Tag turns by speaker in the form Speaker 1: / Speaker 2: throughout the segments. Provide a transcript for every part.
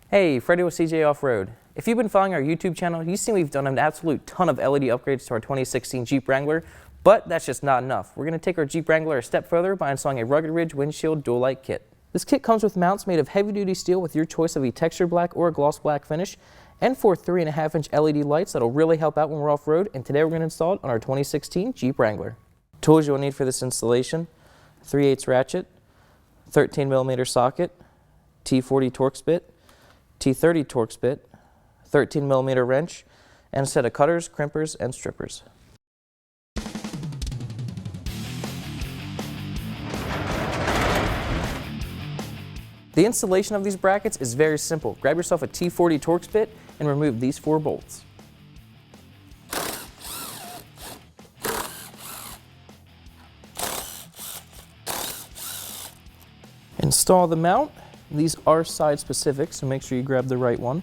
Speaker 1: Hey, Freddy with CJ Off-Road. If you've been following our YouTube channel, you've seen we've done an absolute ton of LED upgrades to our 2016 Jeep Wrangler, but that's just not enough. We're going to take our Jeep Wrangler a step further by installing a Rugged Ridge windshield dual light kit. This kit comes with mounts made of heavy-duty steel with your choice of a textured black or a gloss black finish, and 4 3.5-inch LED lights that'll really help out when we're off-road, and today we're going to install it on our 2016 Jeep Wrangler. Tools you'll need for this installation: 3/8 ratchet, 13mm socket, T40 Torx bit, T30 Torx bit, 13mm wrench, and a set of cutters, crimpers, and strippers. The installation of these brackets is very simple. Grab yourself a T40 Torx bit and remove these 4 bolts. Install the mount. These are side specific, so make sure you grab the right one.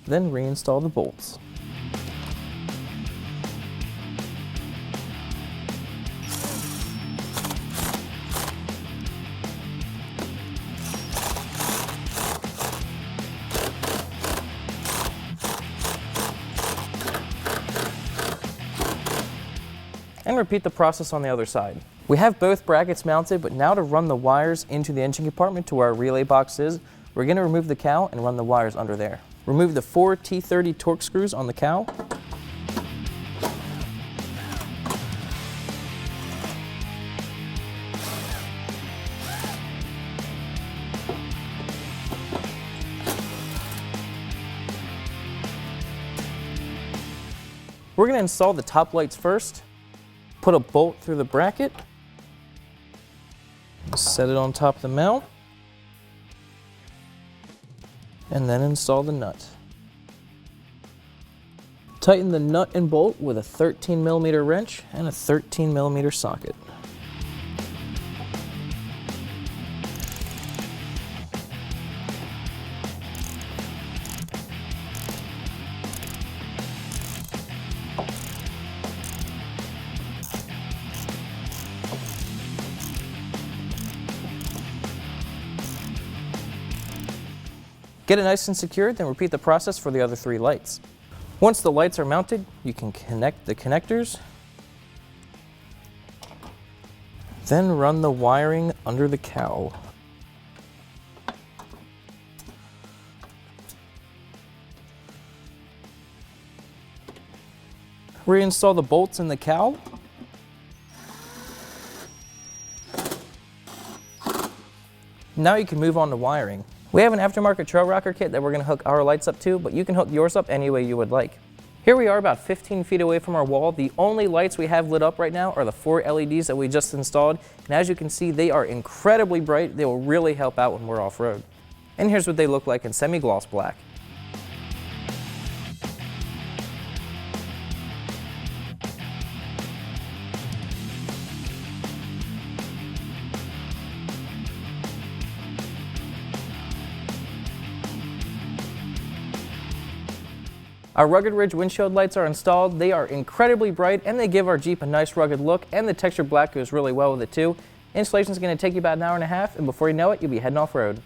Speaker 1: Then reinstall the bolts. And repeat the process on the other side. We have both brackets mounted, but now to run the wires into the engine compartment to where our relay box is, we're going to remove the cowl and run the wires under there. Remove the 4 T30 Torx screws on the cowl. We're going to install the top lights first. Put a bolt through the bracket. Set it on top of the mount. And then install the nut. Tighten the nut and bolt with a 13mm wrench and a 13mm socket. Get it nice and secured, then repeat the process for the other 3 lights. Once the lights are mounted, you can connect the connectors, then run the wiring under the cowl. Reinstall the bolts in the cowl. Now you can move on to wiring. We have an aftermarket trail rocker kit that we're going to hook our lights up to, but you can hook yours up any way you would like. Here we are about 15 feet away from our wall. The only lights we have lit up right now are the 4 LEDs that we just installed, and as you can see, they are incredibly bright. They will really help out when we're off-road. And here's what they look like in semi-gloss black. Our Rugged Ridge windshield lights are installed. They are incredibly bright and they give our Jeep a nice rugged look, and the textured black goes really well with it too. Installation is going to take you about an hour and a half, and before you know it, you'll be heading off-road.